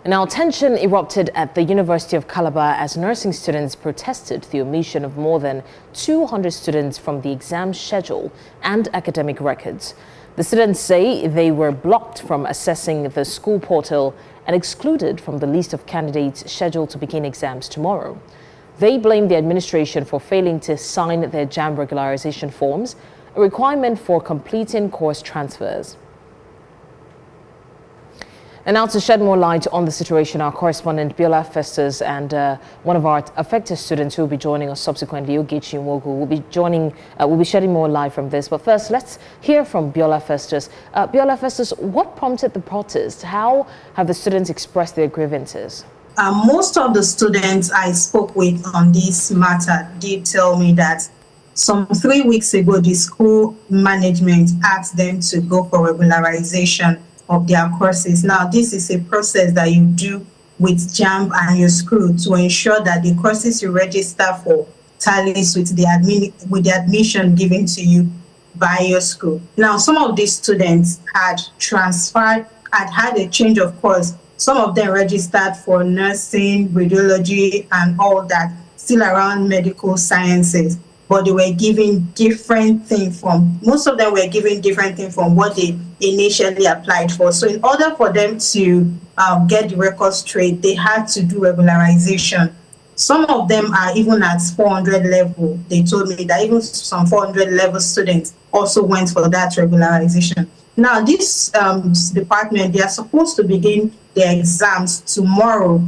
Now, tension erupted at the University of Calabar as nursing students protested the omission of more than 200 students from the exam schedule and academic records. The students say they were blocked from accessing the school portal and excluded from the list of candidates scheduled to begin exams tomorrow. They blame the administration for failing to sign their JAMB regularisation forms, a requirement for completing course transfers. And now to shed more light on the situation, our correspondent Biola Festus and one of our affected students who will be joining us subsequently, Ogechi Nwogu, will be shedding more light from this. But first, let's hear from Biola Festus. Biola Festus, what prompted the protest? How have the students expressed their grievances? Most of the students I spoke with on this matter did tell me that some 3 weeks ago, the school management asked them to go for regularization of their courses. Now, this is a process that you do with JAMB and your school to ensure that the courses you register for tallies with the admission given to you by your school. Now, some of these students had had a change of course. Some of them registered for nursing, radiology, and all that, still around medical sciences. But they were given different things most of them were given different things from what they initially applied for. So in order for them to get the records straight, they had to do regularization. Some of them are even at 400 level. They told me that even some 400 level students also went for that regularization. Now, this department, they are supposed to begin their exams tomorrow.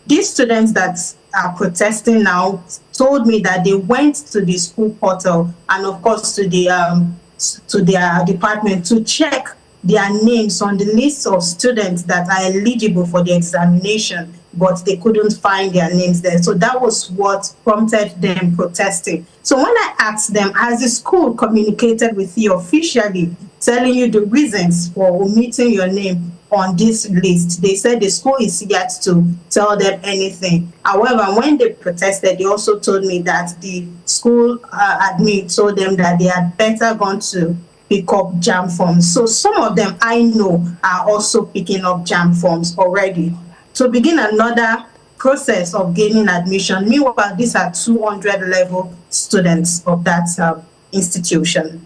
These students that are protesting now told me that they went to the school portal and, of course, to their department to check their names on the list of students that are eligible for the examination, but they couldn't find their names there. So that was what prompted them protesting. So when I asked them, has the school communicated with you officially, telling you the reasons for omitting your name on this list? They said the school is yet to tell them anything. However, when they protested, they also told me that the school admin told them that they had better gone to pick up JAMB forms. So some of them I know are also picking up JAMB forms already to begin another process of gaining admission. Meanwhile, these are 200 level students of that institution.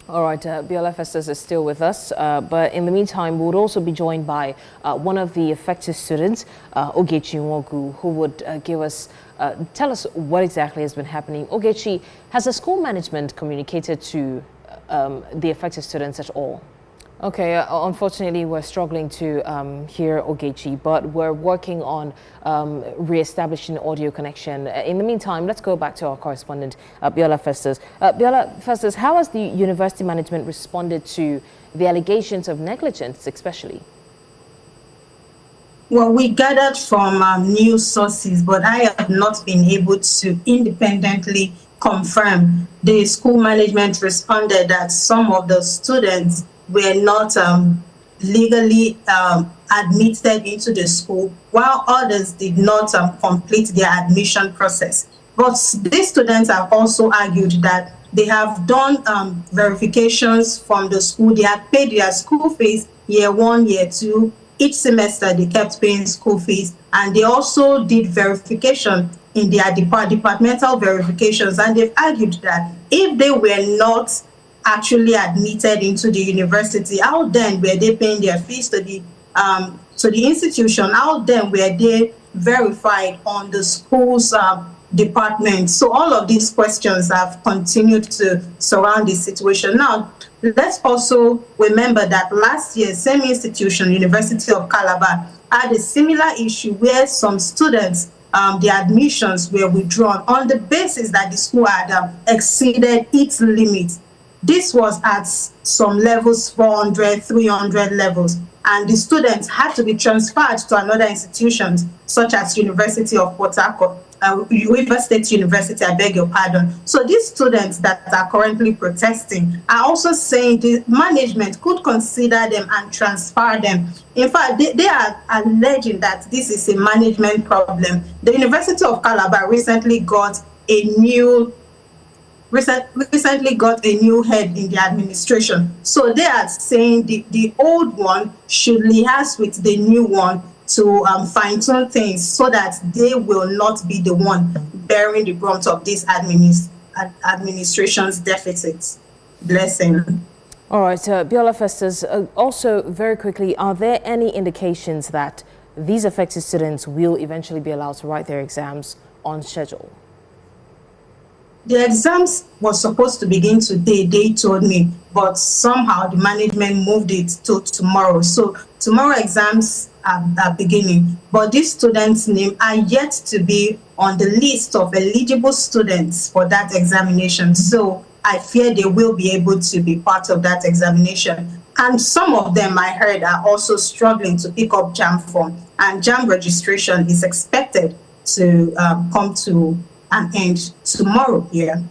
All right, Biola Festus is still with us, but in the meantime, we would also be joined by one of the affected students, Ogechi Nwogu, who would tell us what exactly has been happening. Ogechi, has the school management communicated to the affected students at all? Okay, unfortunately, we're struggling to hear Ogechi, but we're working on re-establishing audio connection. In the meantime, let's go back to our correspondent, Biola Festus. Biola Festus, how has the university management responded to the allegations of negligence, especially? Well, we gathered from news sources, but I have not been able to independently confirm. The school management responded that some of the students were not legally admitted into the school, while others did not complete their admission process. But these students have also argued that they have done verifications from the school. They had paid their school fees year 1, year 2. Each semester they kept paying school fees, and they also did verification in their departmental verifications, and they've argued that if they were not actually admitted into the university, how then were they paying their fees to the institution? How then were they verified on the school's department? So all of these questions have continued to surround the situation. Now, let's also remember that last year, same institution, University of Calabar, had a similar issue where some students, their admissions were withdrawn on the basis that the school had exceeded its limits. This was at some levels, 400, 300 levels, and the students had to be transferred to another institutions, such as University of Port Harcourt, River State University, I beg your pardon. So these students that are currently protesting are also saying the management could consider them and transfer them. In fact, they are alleging that this is a management problem. The University of Calabar recently got a new recently got a new head in the administration. So they are saying the old one should liaise with the new one to fine-tune things so that they will not be the one bearing the brunt of this administration's deficits. Blessing. All right, Biola Festus, also very quickly, are there any indications that these affected students will eventually be allowed to write their exams on schedule? The exams was supposed to begin today, they told me, but somehow the management moved it to tomorrow. So tomorrow exams are beginning, but these students' names are yet to be on the list of eligible students for that examination. So I fear they will be able to be part of that examination. And some of them, I heard, are also struggling to pick up JAMB form. And JAMB registration is expected to come to an end tomorrow here.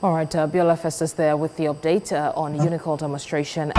All right, Biola Festus there with the update on Unical demonstration.